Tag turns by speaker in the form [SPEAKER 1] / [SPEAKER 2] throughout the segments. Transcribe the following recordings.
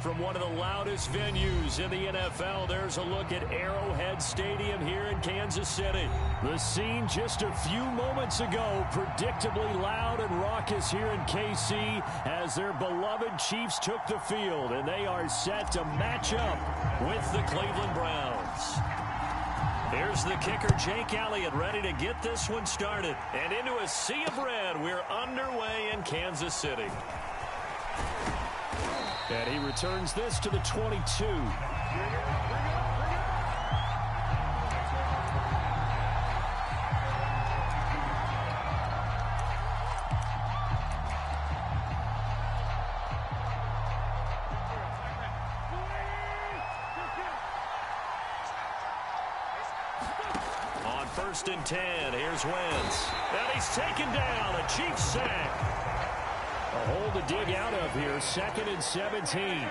[SPEAKER 1] From one of the loudest venues in the NFL, there's a look at Arrowhead Stadium here in Kansas City. The scene just a few moments ago, predictably loud and raucous here in KC as their beloved Chiefs took the field, and they are set to match up with the Cleveland Browns. Here's the kicker, Jake Elliott, ready to get this one started. And into a sea of red, we're underway in Kansas City. And he returns this to the 22. On 1st and 10, here's Wentz. And he's taken down, a Chiefs sack. A hole to dig out of here, 2nd and 17.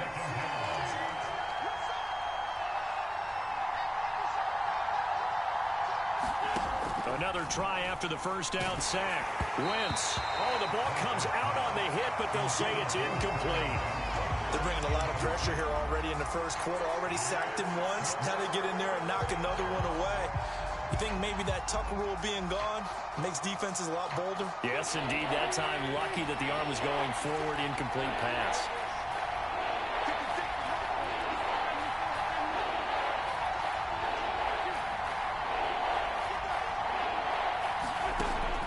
[SPEAKER 1] Another try after the first down sack. Wentz. Oh, the ball comes out on the hit, but they'll say it's incomplete.
[SPEAKER 2] They're bringing a lot of pressure here already in the first quarter. Already sacked him once. Now they get in there and knock another one away. You think maybe that Tucker rule being gone makes defenses a lot bolder?
[SPEAKER 1] Yes, indeed. That time, lucky that the arm was going forward, incomplete pass.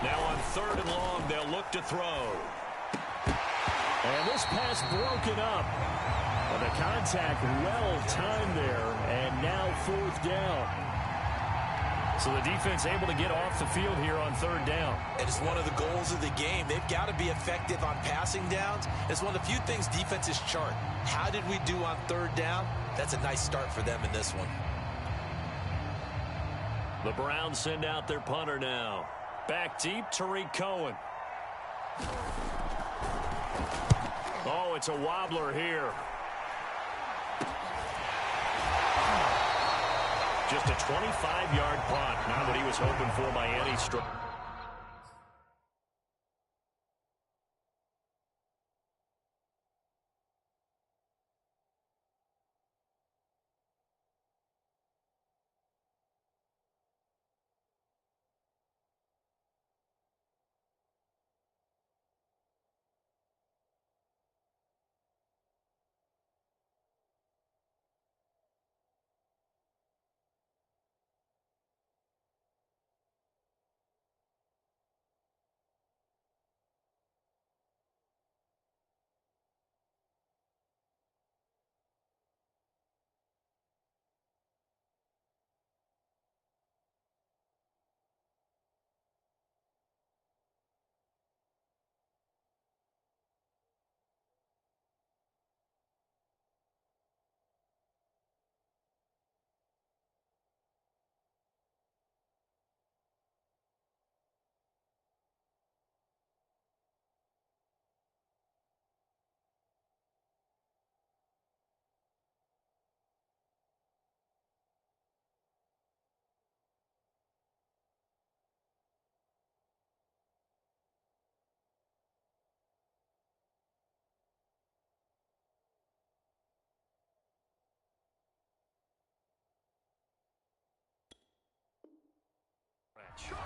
[SPEAKER 1] Now on 3rd and long, they'll look to throw. And this pass broken up. Well, the contact well timed there, and now 4th down. So the defense able to get off the field here on 3rd down.
[SPEAKER 2] And it's one of the goals of the game. They've got to be effective on passing downs. It's one of the few things defenses chart. How did we do on 3rd down? That's a nice start for them in this one.
[SPEAKER 1] The Browns send out their punter now. Back deep, Tariq Cohen. Oh, it's a wobbler here. Just a 25-yard punt. Not what he was hoping for by any stretch.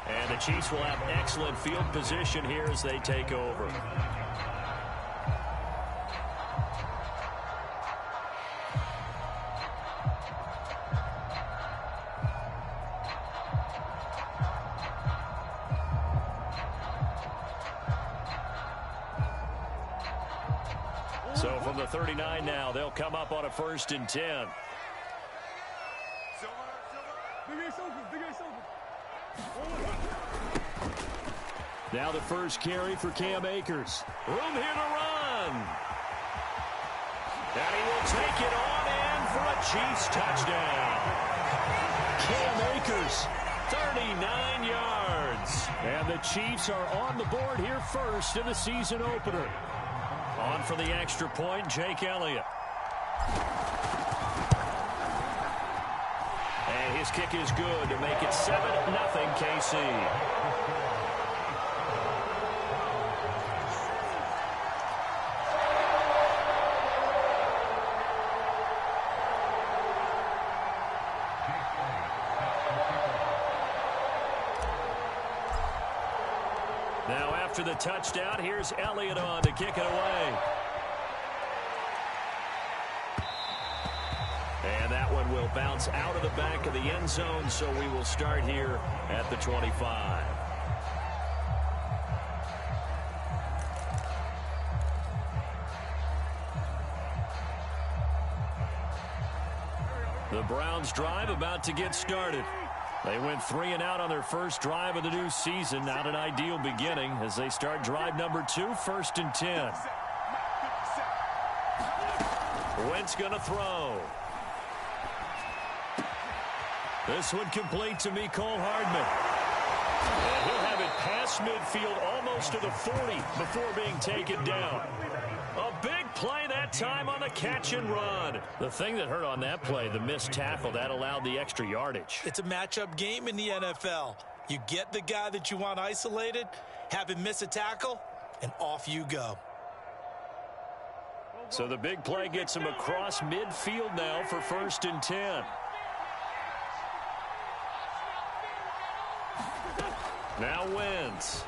[SPEAKER 1] And the Chiefs will have excellent field position here as they take over. So from the 39 now, they'll come up on a 1st and 10. Now the first carry for Cam Akers. Room here to run. And he will take it on in for a Chiefs touchdown. Cam Akers, 39 yards. And the Chiefs are on the board here first in the season opener. On for the extra point, Jake Elliott. And his kick is good to make it 7-0 KC. Now after the touchdown, here's Elliott on to kick it away. And that one will bounce out of the back of the end zone, so we will start here at the 25. The Browns drive about to get started. They went 3 and out on their first drive of the new season. Not an ideal beginning as they start drive number 2, 1st and 10. Wentz going to throw. This one complete to Mecole Hardman. And he'll have it past midfield almost to the 40 before being taken down. A big play that time on the catch and run. The thing that hurt on that play, the missed tackle, that allowed the extra yardage.
[SPEAKER 2] It's a matchup game in the NFL. You get the guy that you want isolated, have him miss a tackle, and off you go.
[SPEAKER 1] So the big play gets him across midfield now for 1st and 10. Now Wentz.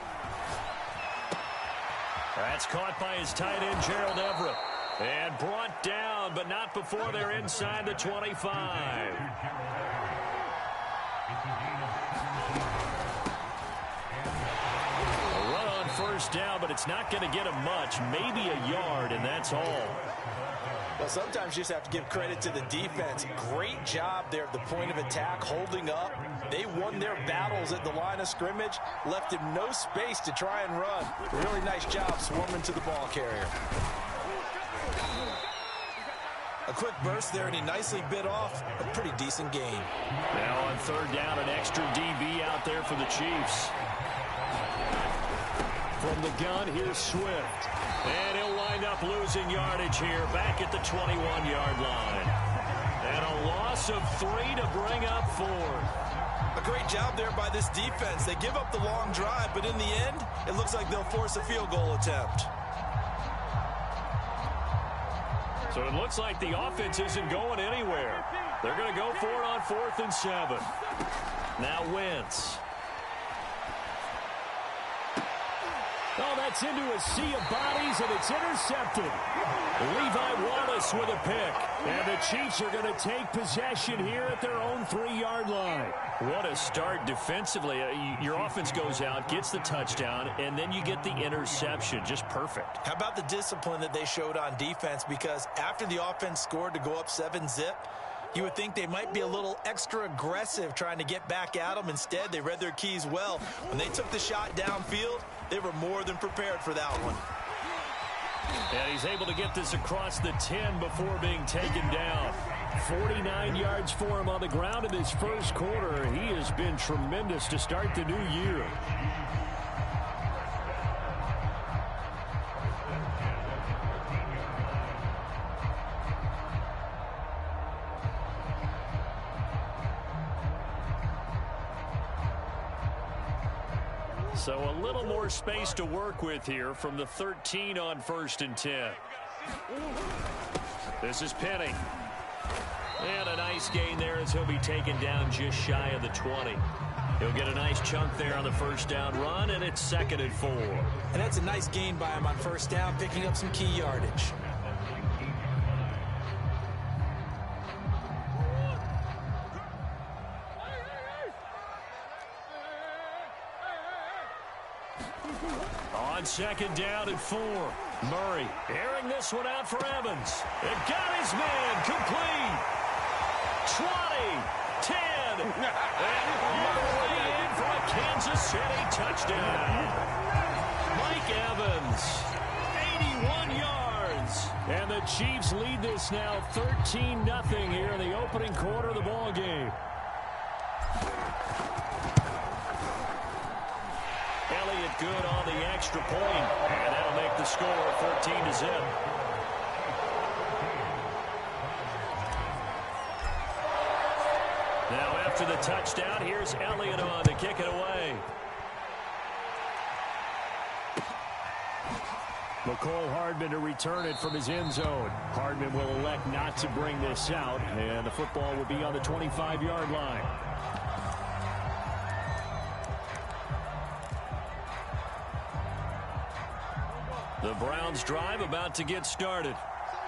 [SPEAKER 1] That's caught by his tight end, Gerald Everett. And brought down, but not before they're inside the 25. A run on 1st down, but it's not going to get him much. Maybe a yard, and that's all.
[SPEAKER 2] Well, sometimes you just have to give credit to the defense. Great job there at the point of attack, holding up. They won their battles at the line of scrimmage, left him no space to try and run. Really nice job swarming to the ball carrier. A quick burst there, and he nicely bit off a pretty decent gain.
[SPEAKER 1] Now on 3rd down, an extra DB out there for the Chiefs. From the gun, here's Swift. And he'll wind up losing yardage here back at the 21-yard line. And a loss of 3 to bring up 4.
[SPEAKER 2] A great job there by this defense. They give up the long drive, but in the end, it looks like they'll force a field goal attempt.
[SPEAKER 1] So it looks like the offense isn't going anywhere. They're going to go for it on 4th and 7. Now Wentz. Oh, that's into a sea of bodies, and it's intercepted. Levi Wallace with a pick. And the Chiefs are going to take possession here at their own 3-yard line. What a start defensively. Your offense goes out, gets the touchdown, and then you get the interception. Just perfect.
[SPEAKER 2] How about the discipline that they showed on defense? Because after the offense scored to go up 7-zip, you would think they might be a little extra aggressive trying to get back at them. Instead, they read their keys well. When they took the shot downfield, they were more than prepared for that one.
[SPEAKER 1] And he's able to get this across the 10 before being taken down. 49 yards for him on the ground in this first quarter. He has been tremendous to start the new year. So a little more space to work with here from the 13 on 1st and 10. This is Penny. And a nice gain there as he'll be taken down just shy of the 20. He'll get a nice chunk there on the 1st down run, and it's 2nd and 4.
[SPEAKER 2] And that's a nice gain by him on 1st down, picking up some key yardage.
[SPEAKER 1] On 2nd down and 4. Murray airing this one out for Evans. It got his man complete. 20, 10, and all the way in for a Kansas City touchdown. Mike Evans, 81 yards. And the Chiefs lead this now 13-0 here in the opening quarter of the ball game. Elliott good on the extra point, and that'll make the score 14-0. Now after the touchdown, here's Elliott on to kick it away. Mecole Hardman to return it from his end zone. Hardman will elect not to bring this out, and the football will be on the 25-yard line. The Browns drive about to get started.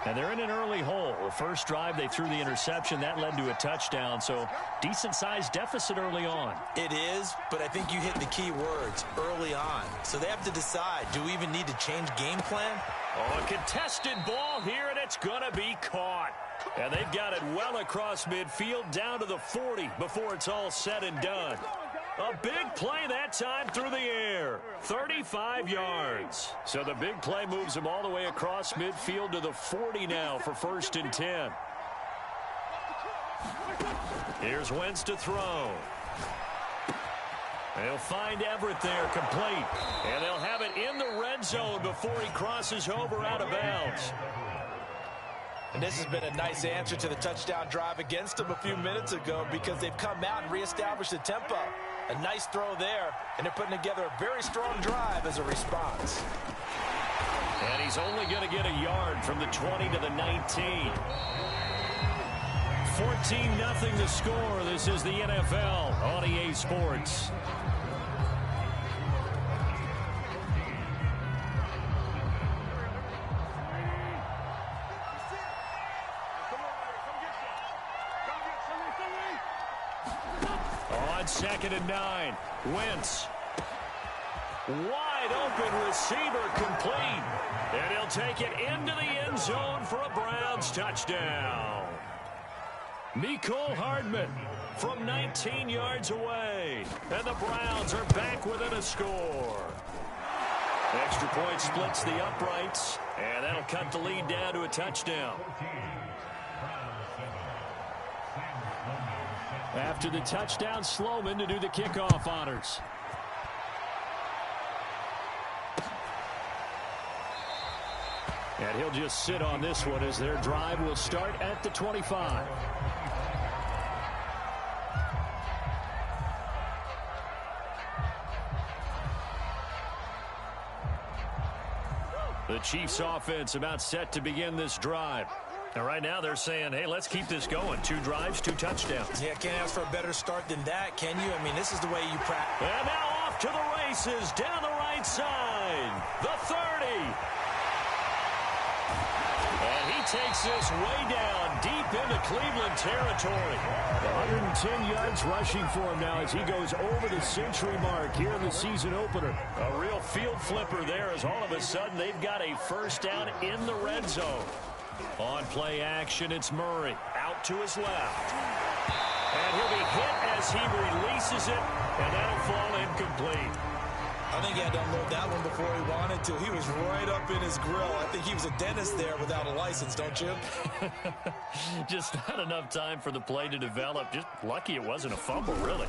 [SPEAKER 1] And they're in an early hole. The first drive, they threw the interception. That led to a touchdown, so decent-sized deficit early on.
[SPEAKER 2] It is, but I think you hit the key words, early on. So they have to decide, do we even need to change game plan?
[SPEAKER 1] Oh, a contested ball here, and it's going to be caught. And they've got it well across midfield, down to the 40 before it's all said and done. A big play that time through the air. 35 yards. So the big play moves them all the way across midfield to the 40 now for 1st and 10. Here's Wentz to throw. They'll find Everett there, complete. And they'll have it in the red zone before he crosses over out of bounds.
[SPEAKER 2] And this has been a nice answer to the touchdown drive against them a few minutes ago because they've come out and reestablished the tempo. A nice throw there, and they're putting together a very strong drive as a response.
[SPEAKER 1] And he's only going to get a yard from the 20 to the 19. 14-0 the score. This is the NFL on EA Sports. On 2nd and 9, Wentz. Wide open receiver, complete. And he'll take it into the end zone for a Browns touchdown. Mecole Hardman from 19 yards away. And the Browns are back within a score. Extra point splits the uprights. And that'll cut the lead down to a touchdown. After the touchdown, Sloman to do the kickoff honors. And he'll just sit on this one as their drive will start at the 25. The Chiefs offense about set to begin this drive. And right now they're saying, hey, let's keep this going. 2 drives, 2 touchdowns.
[SPEAKER 2] Yeah, can't ask for a better start than that, can you? I mean, this is the way you practice.
[SPEAKER 1] And now off to the races, down the right side. The 30. And he takes this way down, deep into Cleveland territory. 110 yards rushing for him now as he goes over the century mark here in the season opener. A real field flipper there as all of a sudden they've got a first down in the red zone. On play action, it's Murray out to his left. And he'll be hit as he releases it, and that'll fall incomplete.
[SPEAKER 2] I think he had to unload that one before he wanted to. He was right up in his grill. I think he was a dentist there without a license, don't you?
[SPEAKER 1] Just not enough time for the play to develop. Just lucky it wasn't a fumble, really.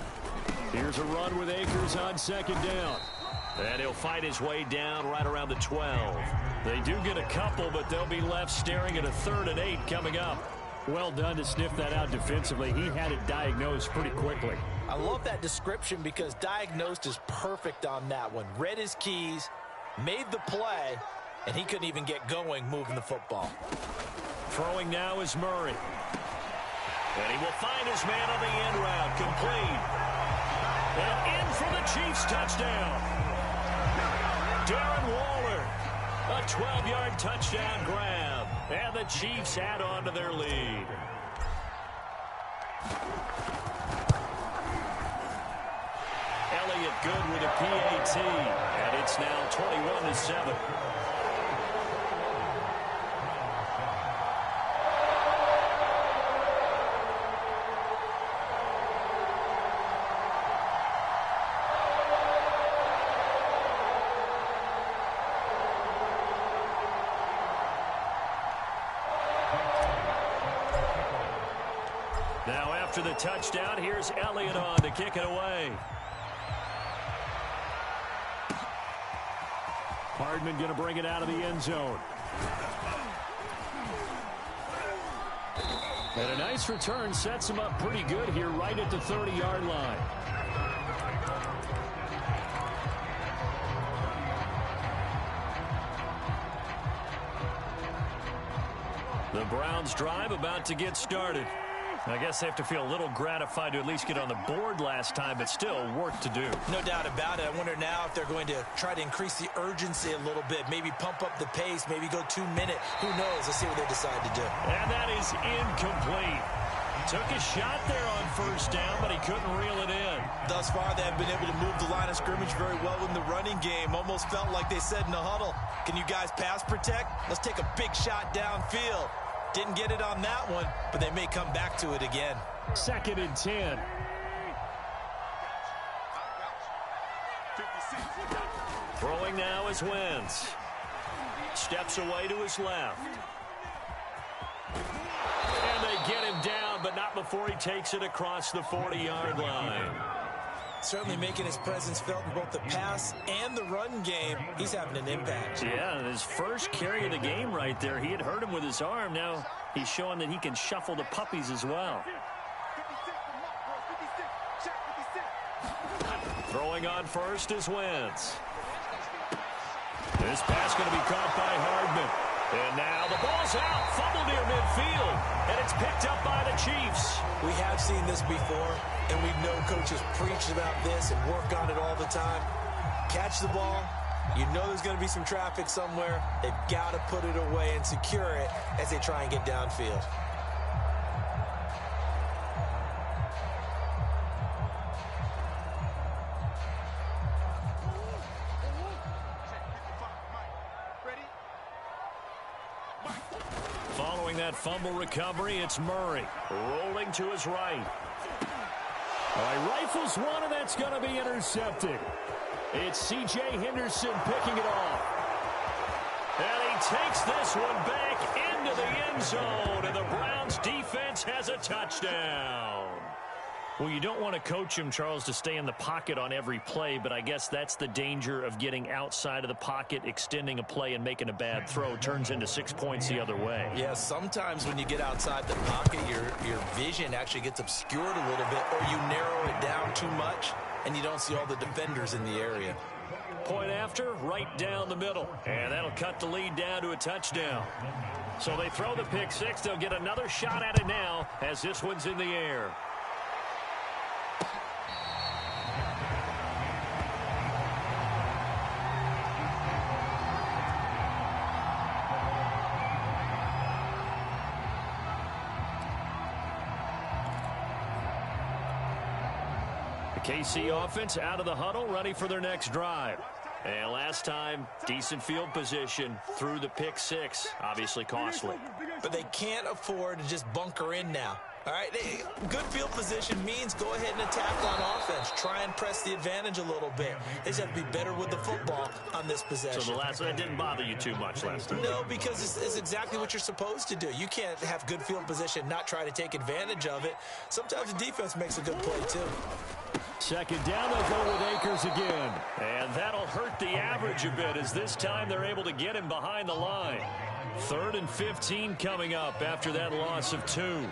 [SPEAKER 1] Here's a run with Akers on 2nd down. And he'll fight his way down right around the 12. They do get a couple, but they'll be left staring at a 3rd and 8 coming up. Well done to sniff that out defensively. He had it diagnosed pretty quickly.
[SPEAKER 2] I love that description because diagnosed is perfect on that one. Read his keys, made the play, and he couldn't even get going moving the football.
[SPEAKER 1] Throwing now is Murray. And he will find his man on the end route, complete. And in for the Chiefs touchdown. Darren Waller, a 12-yard touchdown grab, and the Chiefs add on to their lead. Elliott good with a PAT, and it's now 21-7. Now after the touchdown, here's Elliott on to kick it away. Hardman going to bring it out of the end zone. And a nice return sets him up pretty good here right at the 30-yard line. The Browns drive about to get started. I guess they have to feel a little gratified to at least get on the board last time, but still work to do.
[SPEAKER 2] No doubt about it. I wonder now if they're going to try to increase the urgency a little bit, maybe pump up the pace, maybe go 2-minute. Who knows? Let's see what they decide to do.
[SPEAKER 1] And that is incomplete. Took a shot there on first down, but he couldn't reel it in.
[SPEAKER 2] Thus far, they have been able to move the line of scrimmage very well in the running game. Almost felt like they said in the huddle, can you guys pass protect? Let's take a big shot downfield. Didn't get it on that one, but they may come back to it again.
[SPEAKER 1] 2nd and 10. Throwing now is Wentz. Steps away to his left. And they get him down, but not before he takes it across the 40-yard line.
[SPEAKER 2] Certainly making his presence felt in both the pass and the run game. He's having an impact.
[SPEAKER 1] Yeah, his first carry of the game right there. He had hurt him with his arm. Now he's showing that he can shuffle the puppies as well. Throwing on first is Wentz. This pass going to be caught by Hardman. And now the ball's out. Fumble near midfield. And it's picked up by the Chiefs.
[SPEAKER 2] We have seen this before, and we know coaches preach about this and work on it all the time. Catch the ball. You know there's going to be some traffic somewhere. They've got to put it away and secure it as they try and get downfield.
[SPEAKER 1] Following that fumble recovery, it's Murray rolling to his right. All right, rifles one, and that's going to be intercepted. It's C.J. Henderson picking it off. And he takes this one back into the end zone, and the Browns defense has a touchdown. Well, you don't want to coach him, Charles, to stay in the pocket on every play, but I guess that's the danger of getting outside of the pocket, extending a play, and making a bad throw. Turns into 6 points the other way.
[SPEAKER 2] Yeah, sometimes when you get outside the pocket, your vision actually gets obscured a little bit, or you narrow it down too much, and you don't see all the defenders in the area.
[SPEAKER 1] Point after, right down the middle. And that'll cut the lead down to a touchdown. So they throw the pick six. They'll get another shot at it now as this one's in the air. KC offense out of the huddle, ready for their next drive. And last time, decent field position through the pick six. Obviously costly.
[SPEAKER 2] But they can't afford to just bunker in now. All right, good field position means go ahead and attack on offense. Try and press the advantage a little bit. They just have to be better with the football on this possession.
[SPEAKER 1] So that didn't bother you too much last time?
[SPEAKER 2] No, because it's exactly what you're supposed to do. You can't have good field position, not try to take advantage of it. Sometimes the defense makes a good play, too.
[SPEAKER 1] Second down, they'll go with Akers again. And that'll hurt the average a bit as this time they're able to get him behind the line. 3rd and 15 coming up after that loss of 2.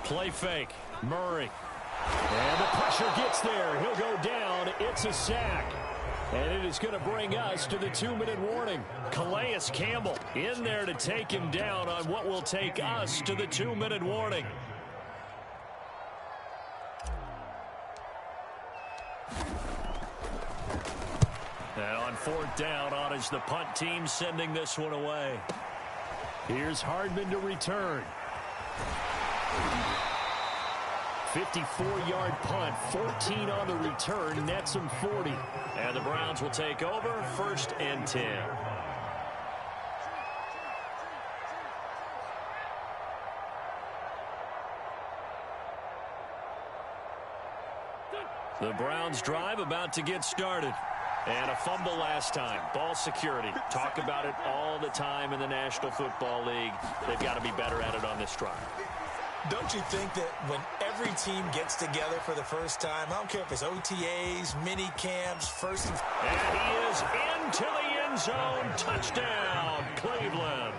[SPEAKER 1] Play fake. Murray. And the pressure gets there. He'll go down. It's a sack. And it is going to bring us to the 2-minute warning. Calais Campbell in there to take him down on what will take us to the 2-minute warning. And on 4th down, on is the punt team sending this one away. Here's Hardman to return. 54-yard punt, 14 on the return, nets him 40. And the Browns will take over, 1st and 10. The Browns drive about to get started. And a fumble last time. Ball security. Talk about it all the time in the National Football League. They've got to be better at it on this drive.
[SPEAKER 2] Don't you think that when every team gets together for the first time, I don't care if it's OTAs, mini camps, first and
[SPEAKER 1] he is into the end zone. Touchdown, Cleveland.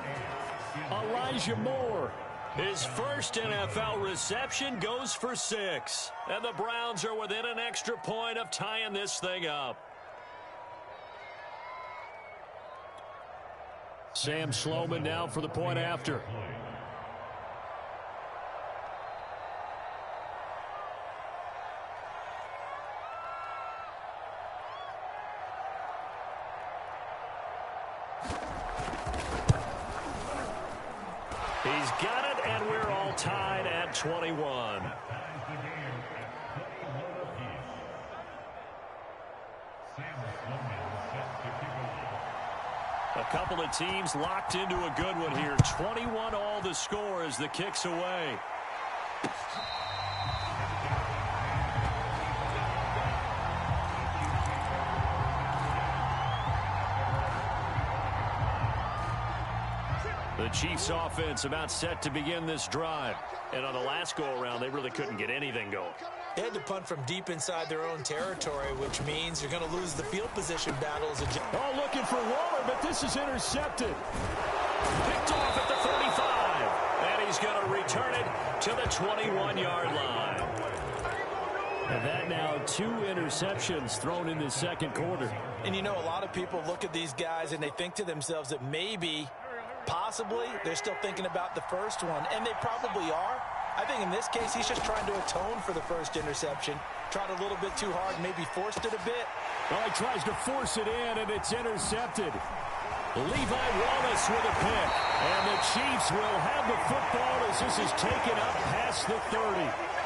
[SPEAKER 1] Elijah Moore. His first NFL reception goes for 6. And the Browns are within an extra point of tying this thing up. Sam Sloman now for the point after. He's got it, and we're all tied at 21. A couple of teams locked into a good one here. 21 all the score as the kick's away. The Chiefs offense about set to begin this drive. And on the last go-around, they really couldn't get anything going.
[SPEAKER 2] They had to punt from deep inside their own territory, which means you're going to lose the field position battle as a...
[SPEAKER 1] Oh, looking for Waller, but this is intercepted. Picked off at the 35. And he's going to return it to the 21-yard line. And that now 2 interceptions thrown in the second quarter.
[SPEAKER 2] And you know, a lot of people look at these guys and they think to themselves that maybe, possibly, they're still thinking about the first one. And they probably are. I think in this case, he's just trying to atone for the first interception. Tried a little bit too hard, maybe forced it a bit.
[SPEAKER 1] Well, he tries to force it in, and it's intercepted. Levi Wallace with a pick. And the Chiefs will have the football as this is taken up past the 30.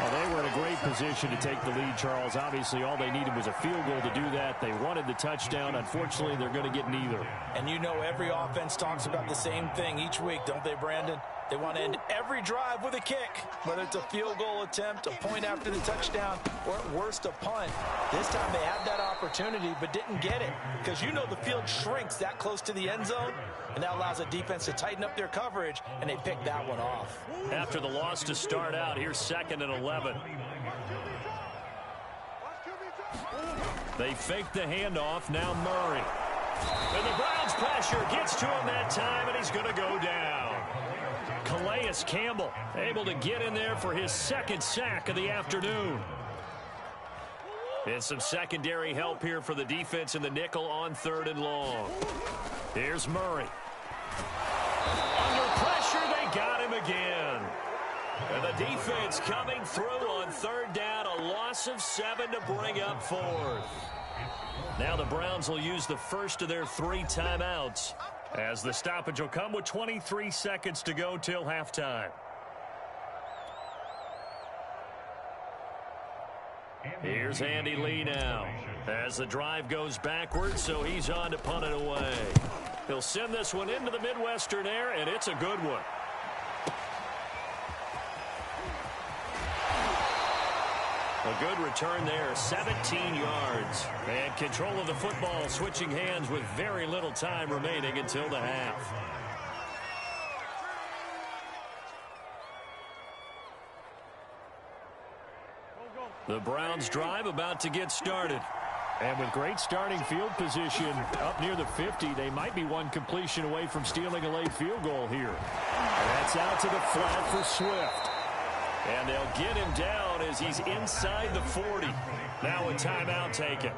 [SPEAKER 1] Well, they were in a great position to take the lead, Charles. Obviously, all they needed was a field goal to do that. They wanted the touchdown. Unfortunately, they're going to get neither.
[SPEAKER 2] And you know every offense talks about the same thing each week, don't they, Brandon? They want to end every drive with a kick, whether it's a field goal attempt, a point after the touchdown, or at worst a punt. This time they had that opportunity but didn't get it because you know the field shrinks that close to the end zone, and that allows the defense to tighten up their coverage, and they picked that one off.
[SPEAKER 1] After the loss to start out, here's 2nd and 11. They fake the handoff, now Murray. And the Browns pressure gets to him that time, and he's going to go down. Calais Campbell able to get in there for his 2nd sack of the afternoon. And some secondary help here for the defense in the nickel on 3rd and long. Here's Murray. Under pressure, they got him again. And the defense coming through on 3rd down, a loss of 7 to bring up 4th. Now the Browns will use the first of their 3 timeouts, as the stoppage will come with 23 seconds to go till halftime. Here's Andy Lee now as the drive goes backwards, so he's on to punt it away. He'll send this one into the Midwestern air, and it's a good one. A good return there, 17 yards. And control of the football, switching hands with very little time remaining until the half. The Browns drive about to get started. And with great starting field position up near the 50, they might be one completion away from stealing a late field goal here. And that's out to the flat for Swift. And they'll get him down as he's inside the 40. Now a timeout taken.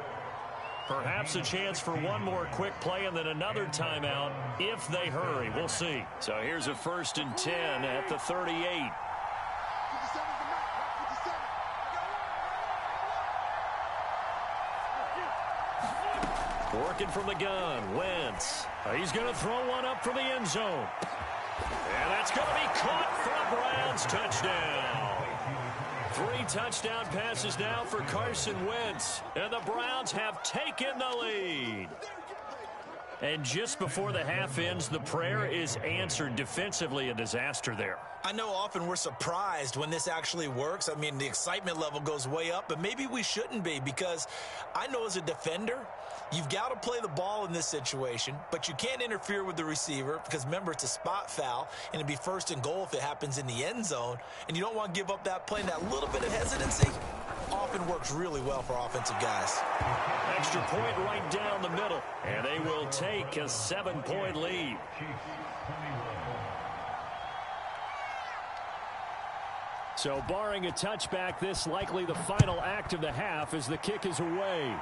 [SPEAKER 1] Perhaps a chance for one more quick play and then another timeout if they hurry. We'll see. So here's a 1st and 10 at the 38. Working from the gun, Wentz. He's going to throw one up from the end zone. And that's going to be caught for a Browns touchdown. 3 touchdown passes now for Carson Wentz. And the Browns have taken the lead. And just before the half ends, the prayer is answered. Defensively, a disaster there.
[SPEAKER 2] I know often we're surprised when this actually works. I mean, the excitement level goes way up, but maybe we shouldn't be, because I know as a defender, you've got to play the ball in this situation, but you can't interfere with the receiver because, remember, it's a spot foul, and it'd be 1st and goal if it happens in the end zone, and you don't want to give up that play, and that little bit of hesitancy often works really well for offensive guys.
[SPEAKER 1] Extra point right down the middle, and they will take a 7-point lead. So barring a touchback, this likely the final act of the half as the kick is away.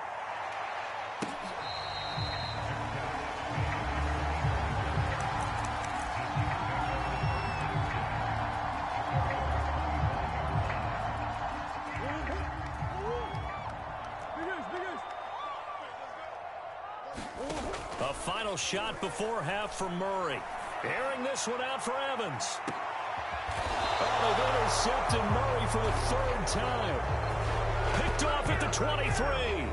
[SPEAKER 1] final shot before half for Murray. Airing this one out for Evans. Oh, they've intercepted Murray for the third time. Picked off at the 23.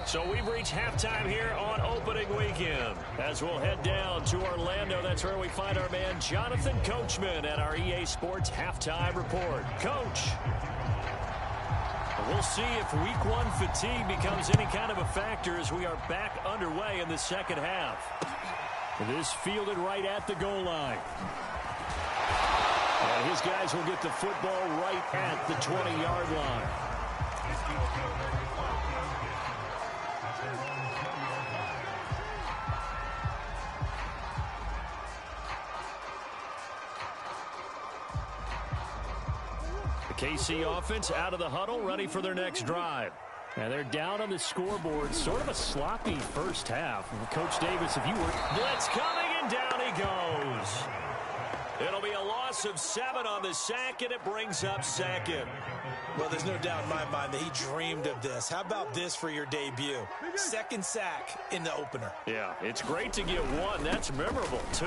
[SPEAKER 1] So we've reached halftime here on opening weekend. As we'll head down to Orlando, that's where we find our man Jonathan Coachman at our EA Sports Halftime Report. Coach, we'll see if week one fatigue becomes any kind of a factor as we are back underway in the second half. This fielded right at the goal line. And his guys will get the football right at the 20-yard line. The KC offense out of the huddle, ready for their next drive. And they're down on the scoreboard. Sort of a sloppy first half. Coach Davis, if you were... Blitz coming, and down he goes. It'll be a loss of 7 on the sack, and it brings up second.
[SPEAKER 2] Well, there's no doubt in my mind that he dreamed of this. How about this for your debut? Second sack in the opener.
[SPEAKER 1] Yeah, it's great to get 1. That's memorable. 2?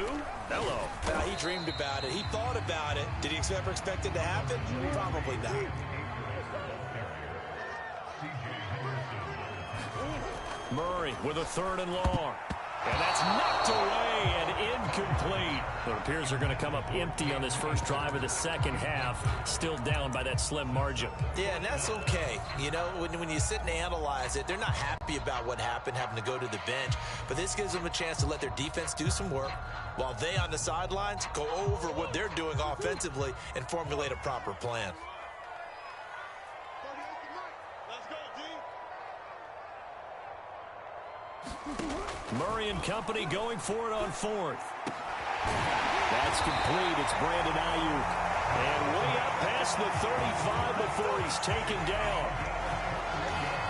[SPEAKER 1] Hello.
[SPEAKER 2] He dreamed about it. He thought about it. Did he ever expect it to happen? Probably not.
[SPEAKER 1] Murray with a 3rd and long. And that's knocked away and incomplete. It appears they're going to come up empty on this first drive of the second half. Still down by that slim margin.
[SPEAKER 2] Yeah, and that's okay. You know, when you sit and analyze it, they're not happy about what happened, having to go to the bench. But this gives them a chance to let their defense do some work while they on the sidelines go over what they're doing offensively and formulate a proper plan.
[SPEAKER 1] Murray and company going for it on 4th. That's complete. It's Brandon Ayuk. And way up past the 35 before he's taken down.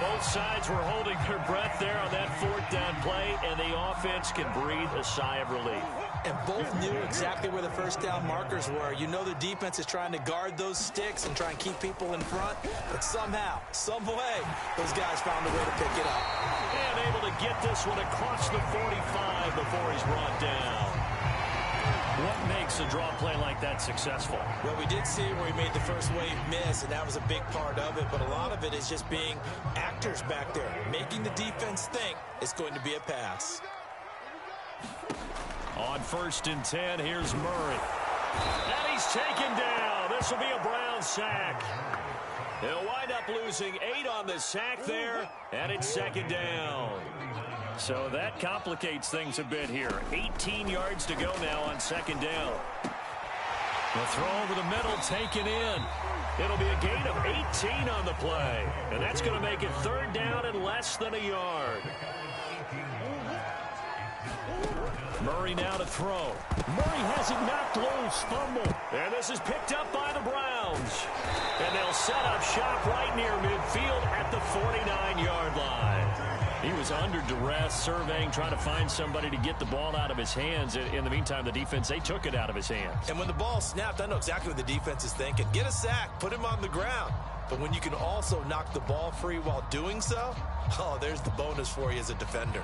[SPEAKER 1] Both sides were holding their breath there on that 4th down play, and the offense can breathe a sigh of relief.
[SPEAKER 2] And both knew exactly where the first down markers were. You know the defense is trying to guard those sticks and try and keep people in front. But somehow, some way, those guys found a way to pick it up.
[SPEAKER 1] And able to get this one across the 45 before he's brought down. What makes a draw play like that successful?
[SPEAKER 2] Well, we did see where he made the first wave miss, and that was a big part of it. But a lot of it is just being actors back there, making the defense think it's going to be a pass.
[SPEAKER 1] On 1st and 10, here's Murray. And he's taken down. This will be a Brown sack. He'll wind up losing 8 on the sack there, and it's 2nd down. So that complicates things a bit here. 18 yards to go now on 2nd down. The throw over the middle taken in. It'll be a gain of 18 on the play. And that's going to make it 3rd down and less than a yard. Murray now to throw. Murray has it knocked loose. Fumble. And this is picked up by the Browns. And they'll set up shop right near midfield at the 49-yard line. He was under duress, surveying, trying to find somebody to get the ball out of his hands. In the meantime, the defense, they took it out of his hands.
[SPEAKER 2] And when the ball snapped, I know exactly what the defense is thinking. Get a sack, put him on the ground. But when you can also knock the ball free while doing so, oh, there's the bonus for you as a defender.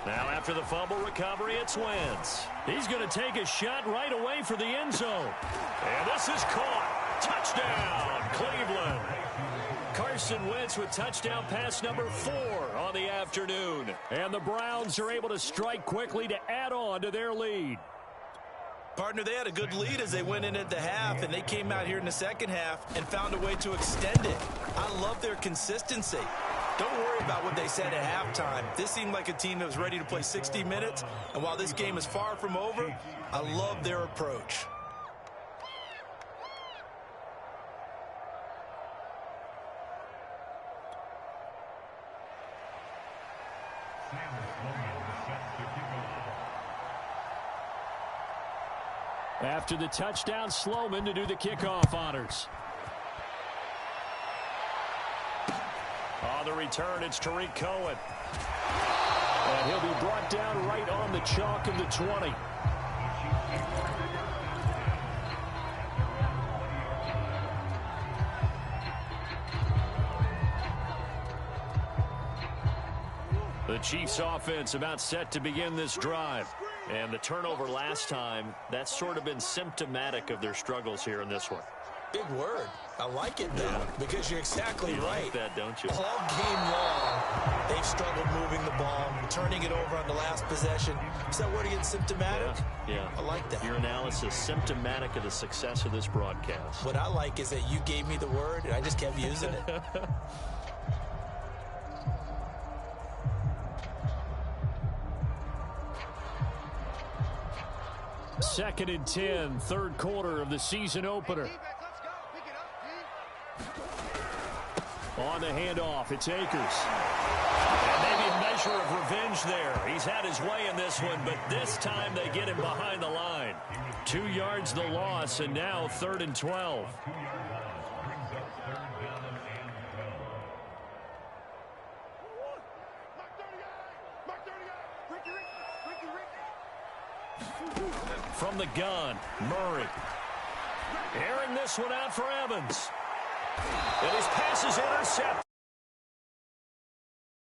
[SPEAKER 1] Now after the fumble recovery, it's Wentz. He's going to take a shot right away for the end zone. And this is caught. Touchdown, Cleveland. Carson Wentz with touchdown pass number 4 on the afternoon. And the Browns are able to strike quickly to add on to their lead.
[SPEAKER 2] Partner, they had a good lead as they went in at the half, and they came out here in the second half and found a way to extend it. I love their consistency. Don't worry about what they said at halftime. This seemed like a team that was ready to play 60 minutes, and while this game is far from over, I love their approach.
[SPEAKER 1] After the touchdown, Sloman to do the kickoff honors. On the return, it's Tariq Cohen. And he'll be brought down right on the chalk of the 20. The Chiefs offense about set to begin this drive. And the turnover last time, that's sort of been symptomatic of their struggles here in this one.
[SPEAKER 2] Big word. I like it, though, because you're exactly right.
[SPEAKER 1] Like that, don't you?
[SPEAKER 2] All game long, they've struggled moving the ball, turning it over on the last possession. Is that word again, symptomatic?
[SPEAKER 1] Yeah.
[SPEAKER 2] I like that.
[SPEAKER 1] Your analysis, symptomatic of the success of this broadcast.
[SPEAKER 2] What I like is that you gave me the word, and I just kept using it.
[SPEAKER 1] Second and 10, third quarter of the season opener. On the handoff, it's Akers. And maybe a measure of revenge there. He's had his way in this one, but this time they get him behind the line. 2 yards the loss, and now 3rd and 12. From the gun, Murray. Airing this one out for Evans. And his pass is intercepted.